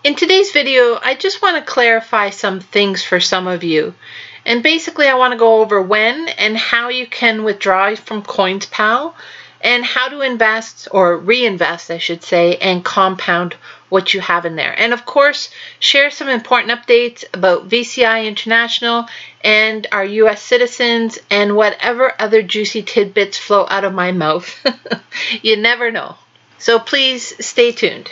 In today's video, I just want to clarify some things for some of you. And basically, I want to go over when and how you can withdraw from Coinspal and how to invest or reinvest, I should say, and compound what you have in there. And of course, share some important updates about VCI International and our US citizens and whatever other juicy tidbits flow out of my mouth. You never know. So please stay tuned.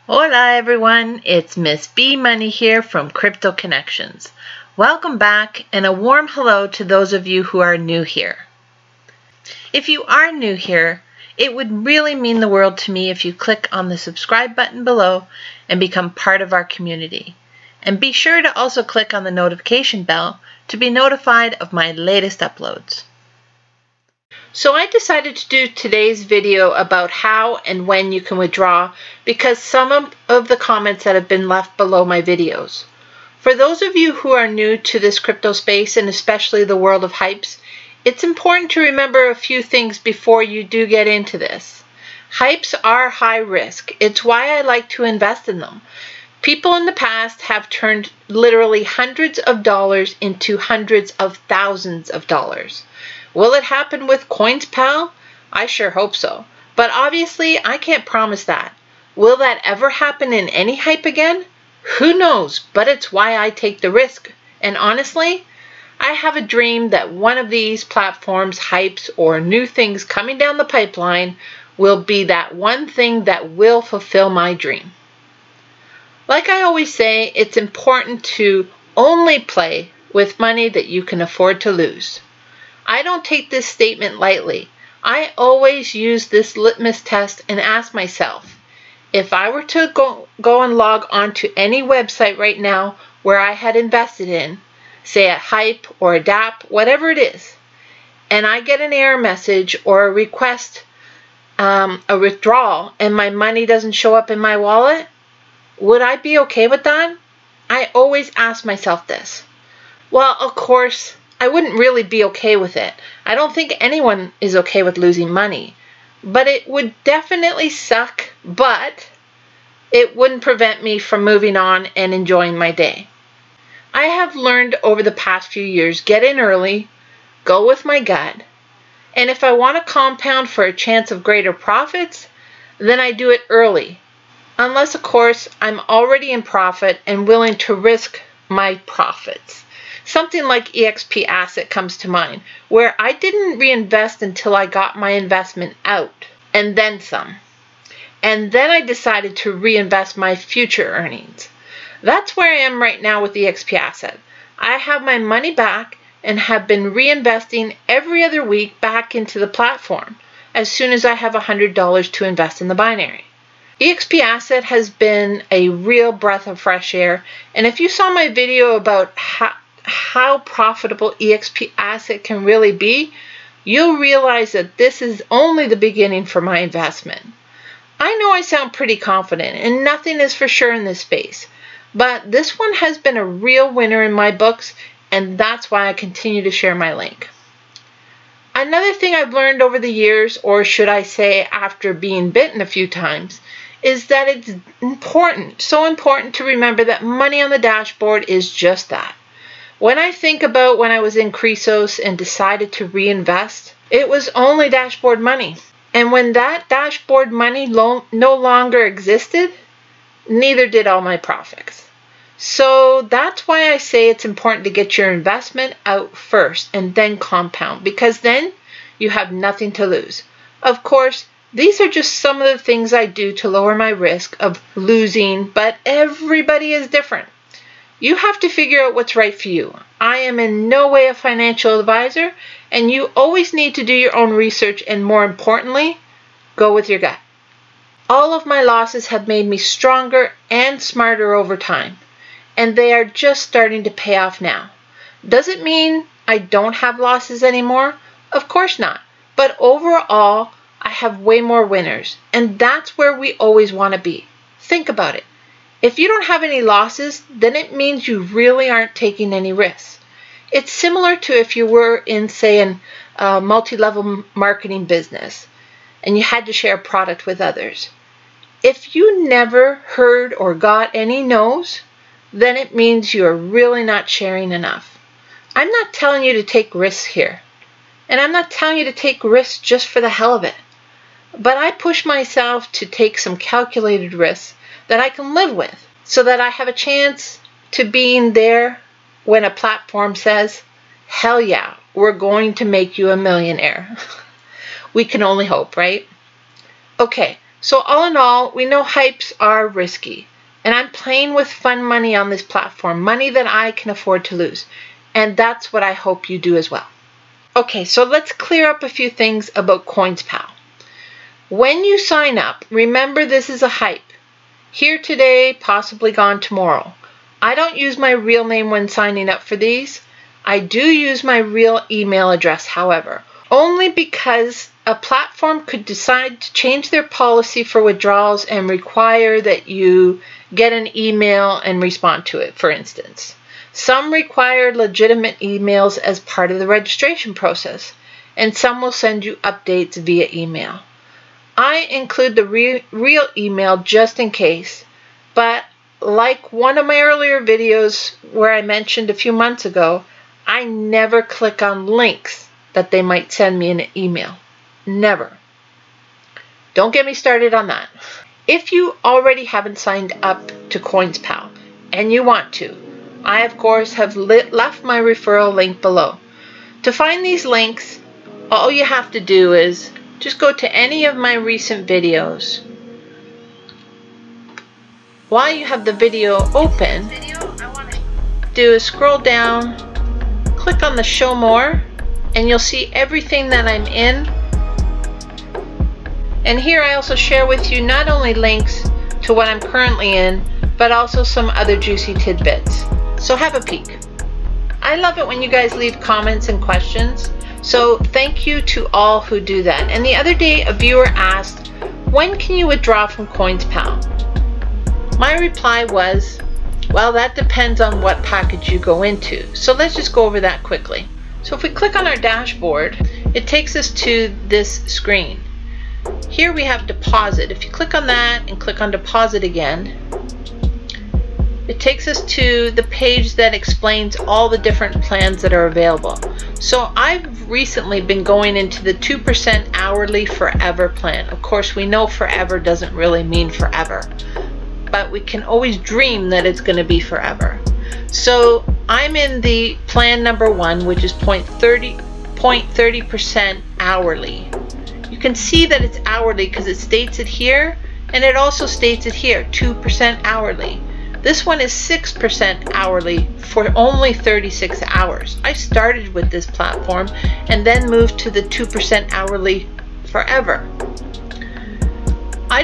Hola everyone, it's Miss B Money here from Crypto Connections. Welcome back and a warm hello to those of you who are new here. If you are new here, it would really mean the world to me if you click on the subscribe button below and become part of our community. And be sure to also click on the notification bell to be notified of my latest uploads. So I decided to do today's video about how and when you can withdraw because some of the comments that have been left below my videos. For those of you who are new to this crypto space and especially the world of hypes, it's important to remember a few things before you do get into this. Hypes are high risk. It's why I like to invest in them. People in the past have turned literally hundreds of dollars into hundreds of thousands of dollars. Will it happen with Coinspal? I sure hope so. But obviously, I can't promise that. Will that ever happen in any hype again? Who knows, but it's why I take the risk. And honestly, I have a dream that one of these platforms, hypes, or new things coming down the pipeline will be that one thing that will fulfill my dream. Like I always say, it's important to only play with money that you can afford to lose. I don't take this statement lightly. I always use this litmus test and ask myself, if I were to go and log on to any website right now where I had invested in, say a hype or a DApp, whatever it is, and I get an error message or a request, a withdrawal, and my money doesn't show up in my wallet, would I be okay with that? I always ask myself this. Well, of course, I wouldn't really be okay with it. I don't think anyone is okay with losing money. But it would definitely suck, but it wouldn't prevent me from moving on and enjoying my day. I have learned over the past few years, get in early, go with my gut, and if I want to compound for a chance of greater profits, then I do it early. Unless, of course, I'm already in profit and willing to risk my profits. Something like Exp Asset comes to mind, where I didn't reinvest until I got my investment out, and then some. And then I decided to reinvest my future earnings. That's where I am right now with the Exp Asset. I have my money back and have been reinvesting every other week back into the platform as soon as I have $100 to invest in the binary. Exp Asset has been a real breath of fresh air, and if you saw my video about how profitable Exp Asset can really be, you'll realize that this is only the beginning for my investment. I know I sound pretty confident, and nothing is for sure in this space, but this one has been a real winner in my books, and that's why I continue to share my link. Another thing I've learned over the years, or should I say after being bitten a few times, is that it's important, so important to remember that money on the dashboard is just that. When I think about when I was in Chrysos and decided to reinvest, it was only dashboard money. And when that dashboard money no longer existed, neither did all my profits. So that's why I say it's important to get your investment out first and then compound, because then you have nothing to lose. Of course, these are just some of the things I do to lower my risk of losing, but everybody is different. You have to figure out what's right for you. I am in no way a financial advisor, and you always need to do your own research and, more importantly, go with your gut. All of my losses have made me stronger and smarter over time, and they are just starting to pay off now. Does it mean I don't have losses anymore? Of course not. But overall, I have way more winners, and that's where we always want to be. Think about it. If you don't have any losses, then it means you really aren't taking any risks. It's similar to if you were in, say, a multi-level marketing business and you had to share a product with others. If you never heard or got any no's, then it means you're really not sharing enough. I'm not telling you to take risks here. And I'm not telling you to take risks just for the hell of it. But I push myself to take some calculated risks that I can live with so that I have a chance to being there when a platform says, hell yeah, we're going to make you a millionaire. We can only hope, right? Okay, so all in all, we know hypes are risky. And I'm playing with fun money on this platform, money that I can afford to lose. And that's what I hope you do as well. Okay, so let's clear up a few things about Coinspal. When you sign up, remember this is a hype. Here today, possibly gone tomorrow. I don't use my real name when signing up for these. I do use my real email address, however, only because a platform could decide to change their policy for withdrawals and require that you get an email and respond to it, for instance. Some require legitimate emails as part of the registration process, and some will send you updates via email. I include the real email just in case, but like one of my earlier videos where I mentioned a few months ago, I never click on links that they might send me in an email. Never. Don't get me started on that. If you already haven't signed up to Coinspal and you want to, I of course have left my referral link below. To find these links, all you have to do is just go to any of my recent videos. While you have the video open, do is scroll down, click on the show more, and you'll see everything that I'm in. And here I also share with you not only links to what I'm currently in, but also some other juicy tidbits. So have a peek. I love it when you guys leave comments and questions. So thank you to all who do that. And the other day a viewer asked, when can you withdraw from Coinspal? My reply was, well, that depends on what package you go into. So let's just go over that quickly. So if we click on our dashboard, it takes us to this screen. Here we have deposit. If you click on that and click on deposit again, it takes us to the page that explains all the different plans that are available. So I've recently been going into the 2% hourly forever plan. Of course, we know forever doesn't really mean forever, but we can always dream that it's going to be forever. So I'm in the plan number 1, which is 0.30% hourly. You can see that it's hourly because it states it here, and it also states it here, 2% hourly. This one is 6% hourly for only 36 hours. I started with this platform and then moved to the 2% hourly forever. I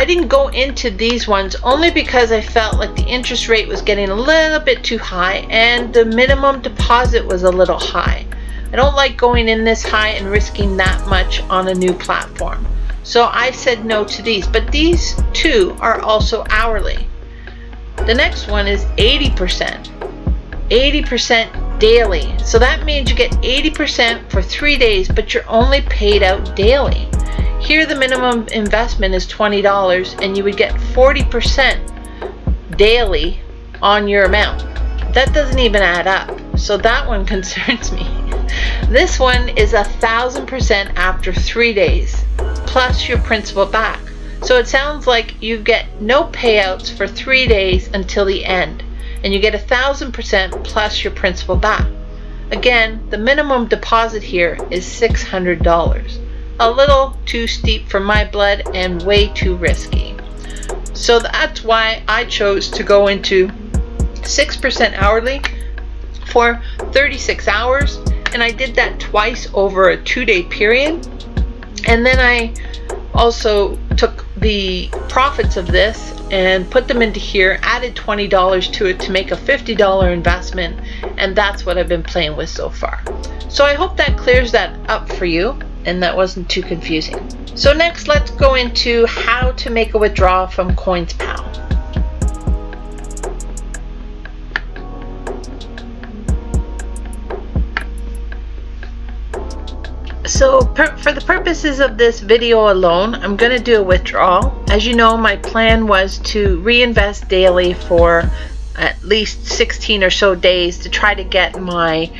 didn't go into these ones only because I felt like the interest rate was getting a little bit too high and the minimum deposit was a little high. I don't like going in this high and risking that much on a new platform. So I said no to these, but these two are also hourly. The next one is 80%. 80% daily. So that means you get 80% for 3 days, but you're only paid out daily. Here the minimum investment is $20 and you would get 40% daily on your amount. That doesn't even add up. So that one concerns me. This one is 1,000% after 3 days, plus your principal back. So it sounds like you get no payouts for 3 days until the end, and you get 1,000% plus your principal back. Again, the minimum deposit here is $600. A little too steep for my blood and way too risky. So that's why I chose to go into 6% hourly for 36 hours, and I did that twice over a 2-day period. And then I also took the profits of this and put them into here, added $20 to it to make a $50 investment, and that's what I've been playing with so far. So I hope that clears that up for you and that wasn't too confusing. So next, let's go into how to make a withdrawal from Coinspal. So for the purposes of this video alone, I'm going to do a withdrawal. As you know, my plan was to reinvest daily for at least 16 or so days to try to get my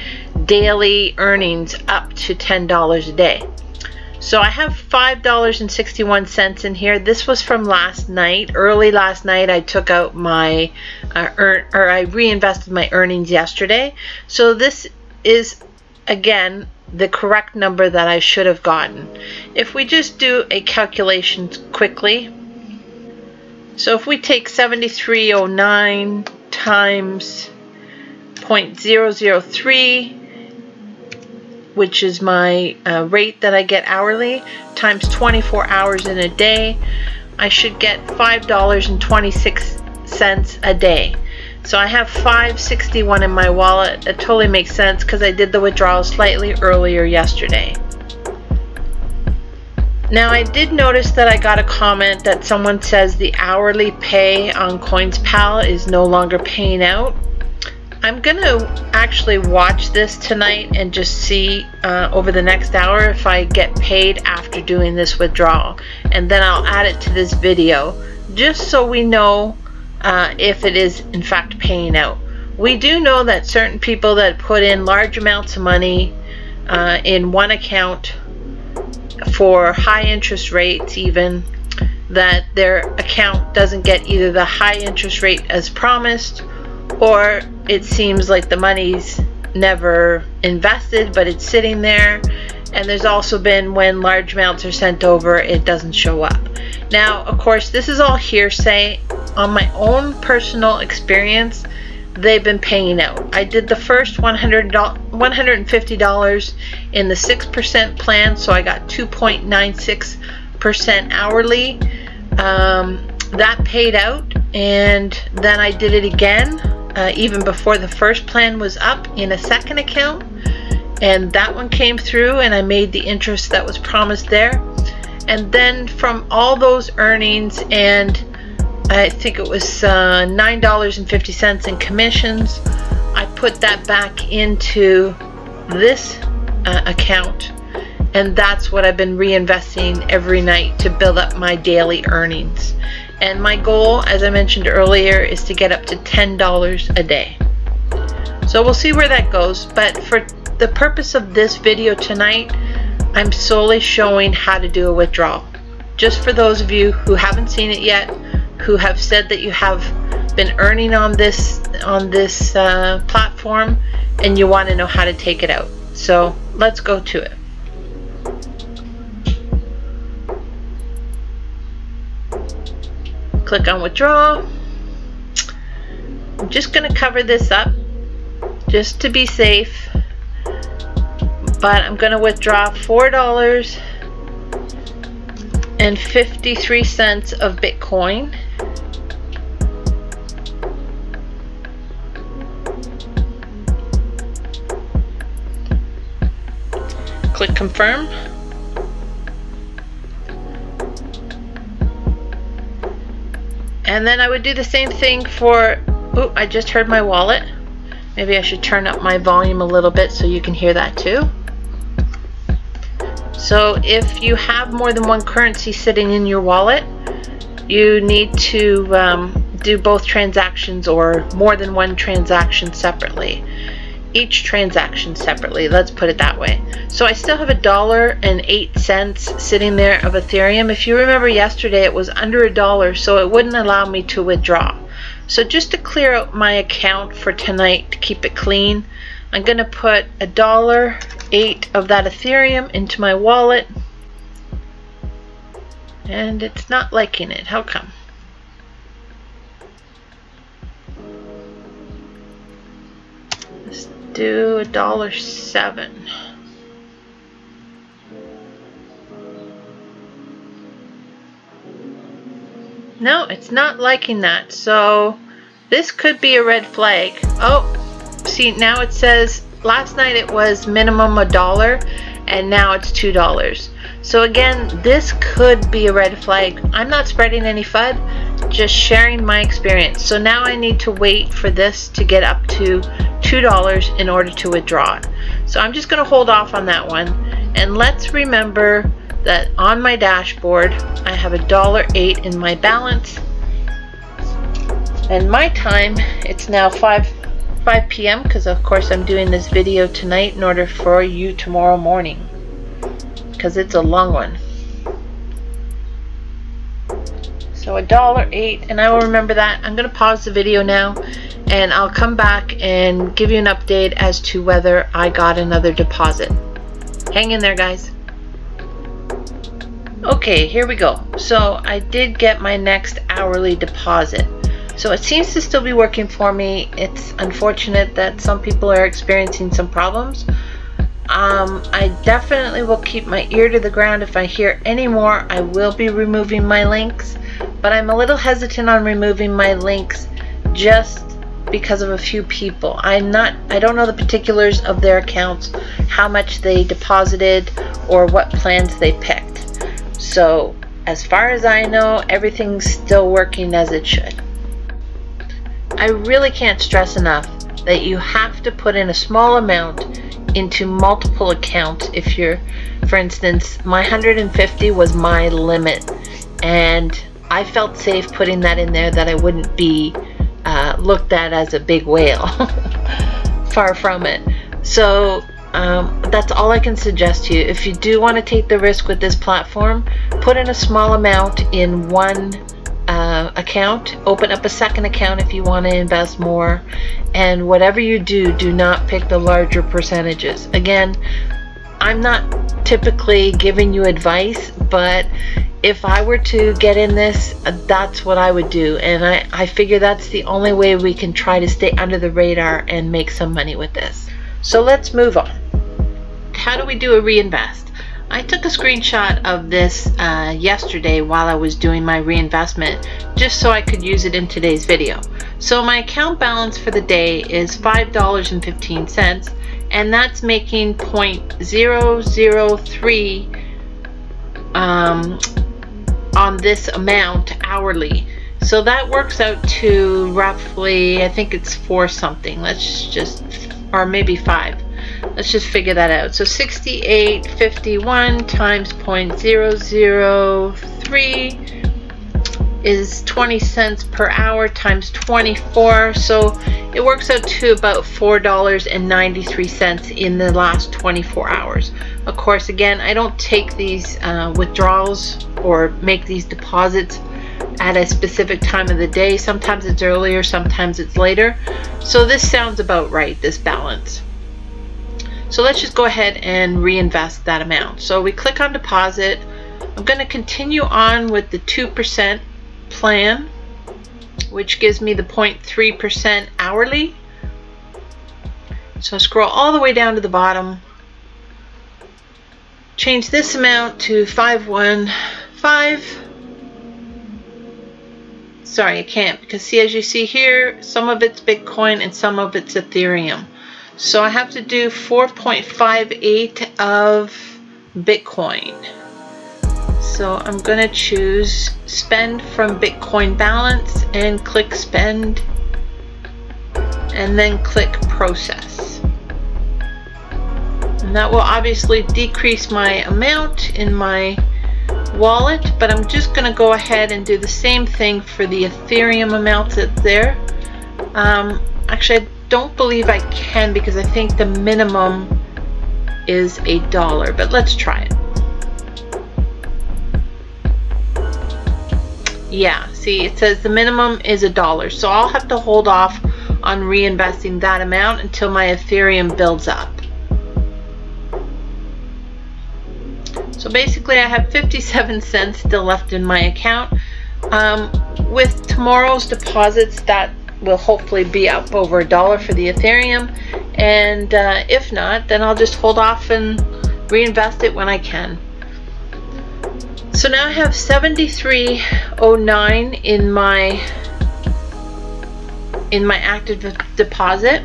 daily earnings up to $10 a day. So I have $5.61 in here. This was from last night. Early last night I took out my I reinvested my earnings yesterday. So this is again the correct number that I should have gotten. If we just do a calculation quickly, so if we take 7309 times 0.003, which is my rate that I get hourly, times 24 hours in a day, I should get $5.26 a day. So I have $5.61 in my wallet. It totally makes sense because I did the withdrawal slightly earlier yesterday. Now I did notice that I got a comment that someone says the hourly pay on Coinspal is no longer paying out. I'm gonna actually watch this tonight and just see over the next hour if I get paid after doing this withdrawal, and then I'll add it to this video just so we know if it is in fact paying out. We do know that certain people that put in large amounts of money in one account for high interest rates, even that their account doesn't get either the high interest rate as promised, or it seems like the money's never invested but it's sitting there. And there's also been when large amounts are sent over, it doesn't show up. Now of course this is all hearsay. On my own personal experience, they've been paying out. I did the first $150 in the 6% plan, so I got 2.96% hourly. That paid out, and then I did it again even before the first plan was up in a second account, and that one came through and I made the interest that was promised there. And then from all those earnings, and I think it was $9.50 in commissions, I put that back into this account, and that's what I've been reinvesting every night to build up my daily earnings. And my goal, as I mentioned earlier, is to get up to $10 a day. So we'll see where that goes, but for the purpose of this video tonight, I'm solely showing how to do a withdrawal. Just for those of you who haven't seen it yet, who have said that you have been earning on this platform and you want to know how to take it out. So let's go to it. Click on withdraw. I'm just going to cover this up just to be safe, but I'm going to withdraw $4.53 of Bitcoin. Click confirm. And then I would do the same thing for, oh, I just heard my wallet. Maybe I should turn up my volume a little bit so you can hear that too. So if you have more than one currency sitting in your wallet, you need to do both transactions or more than one transaction separately. Each transaction separately, let's put it that way. So I still have $1.08 sitting there of Ethereum. If you remember yesterday, it was under $1, so it wouldn't allow me to withdraw. So just to clear out my account for tonight, to keep it clean, I'm going to put $1.08 of that Ethereum into my wallet, and it's not liking it. How come? Let's do $1.07. No, it's not liking that. So this could be a red flag. Oh, see, now it says last night it was minimum $1 and now it's $2. So again, this could be a red flag. I'm not spreading any FUD, just sharing my experience. So now I need to wait for this to get up to $2 in order to withdraw it. So I'm just going to hold off on that one. And let's remember that on my dashboard I have $1.08 in my balance, and my time, it's now 5 p.m. because of course I'm doing this video tonight in order for you tomorrow morning, because it's a long one. So $1.08, and I will remember that. I'm going to pause the video now and I'll come back and give you an update as to whether I got another deposit. Hang in there, guys. Okay, here we go. So I did get my next hourly deposit. So it seems to still be working for me. It's unfortunate that some people are experiencing some problems. I definitely will keep my ear to the ground. If I hear any more, I will be removing my links, but I'm a little hesitant on removing my links just because of a few people. I don't know the particulars of their accounts, how much they deposited or what plans they picked. So as far as I know, everything's still working as it should. I really can't stress enough that you have to put in a small amount into multiple accounts. If you're, for instance, my 150 was my limit, and I felt safe putting that in there, that I wouldn't be looked at as a big whale. Far from it. So that's all I can suggest to you. If you do want to take the risk with this platform, put in a small amount in one account, open up a second account if you want to invest more, and whatever you do, do not pick the larger percentages. Again, I'm not typically giving you advice, but if I were to get in this, that's what I would do, and I figure that's the only way we can try to stay under the radar and make some money with this. So let's move on. How do we do a reinvest? I took a screenshot of this yesterday while I was doing my reinvestment, just so I could use it in today's video. So my account balance for the day is $5.15, and that's making 0.003 on this amount hourly. So that works out to roughly, I think it's 4 something. Let's just, or maybe 5. Let's just figure that out. So 68.51 times 0.003 is 20 cents per hour times 24. So it works out to about $4.93 in the last 24 hours. Of course, again, I don't take these withdrawals or make these deposits at a specific time of the day. Sometimes it's earlier, sometimes it's later. So this sounds about right, this balance. So let's just go ahead and reinvest that amount. So we click on deposit. I'm going to continue on with the 2% plan, which gives me the 0.3% hourly. So scroll all the way down to the bottom. Change this amount to 515. Sorry, I can't, because see, as you see here, some of it's Bitcoin and some of it's Ethereum. So I have to do 4.58 of Bitcoin. So I'm going to choose spend from Bitcoin balance and click spend, and then click process. And that will obviously decrease my amount in my wallet, but I'm just going to go ahead and do the same thing for the Ethereum amount that's there. Actually, I don't believe I can, because I think the minimum is $1, but let's try it. Yeah, see, it says the minimum is $1, so I'll have to hold off on reinvesting that amount until my Ethereum builds up. So basically I have 57 cents still left in my account. With tomorrow's deposits, that will hopefully be up over $1 for the Ethereum, and if not, then I'll just hold off and reinvest it when I can. So now I have $73.09 in my active deposit.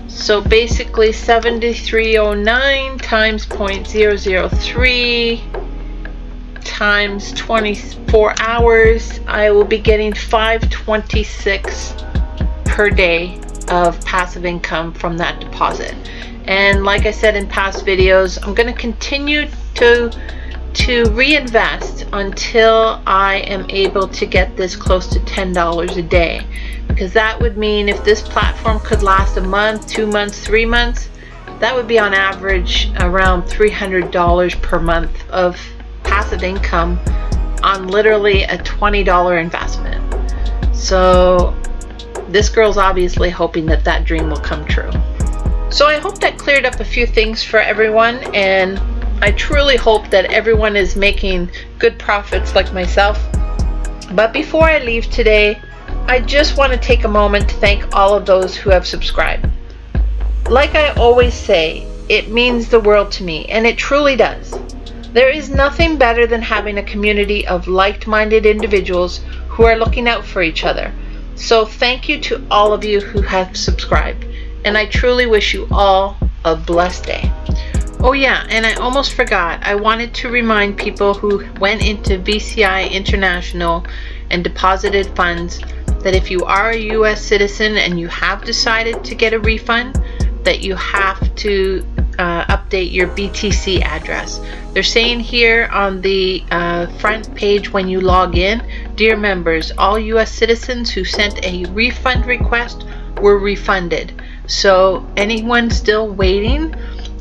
So basically $73.09 times 0.003 times 24 hours, I will be getting $5.26 per day of passive income from that deposit. And like I said in past videos, I'm going to continue to reinvest until I am able to get this close to $10 a day, because that would mean if this platform could last a month, 2 months, 3 months, that would be on average around $300 per month of passive income on literally a $20 investment. So this girl's obviously hoping that that dream will come true. So I hope that cleared up a few things for everyone, and I truly hope that everyone is making good profits like myself. But before I leave today, I just want to take a moment to thank all of those who have subscribed. Like I always say, it means the world to me, and it truly does. There is nothing better than having a community of like-minded individuals who are looking out for each other. So thank you to all of you who have subscribed, and I truly wish you all a blessed day. Oh yeah, and I almost forgot, I wanted to remind people who went into VCI International and deposited funds that if you are a US citizen and you have decided to get a refund, that you have to update your BTC address. They're saying here on the front page when you log in, dear members, all US citizens who sent a refund request were refunded. So anyone still waiting,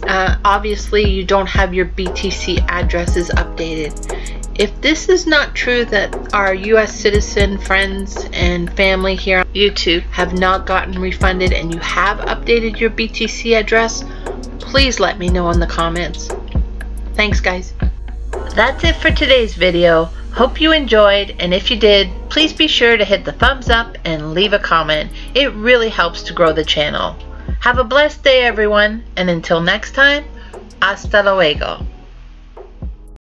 obviously you don't have your BTC addresses updated. If this is not true that our US citizen friends and family here on YouTube have not gotten refunded and you have updated your BTC address, please let me know in the comments. Thanks guys. That's it for today's video. Hope you enjoyed, and if you did, please be sure to hit the thumbs up and leave a comment. It really helps to grow the channel. Have a blessed day everyone, and until next time, hasta luego.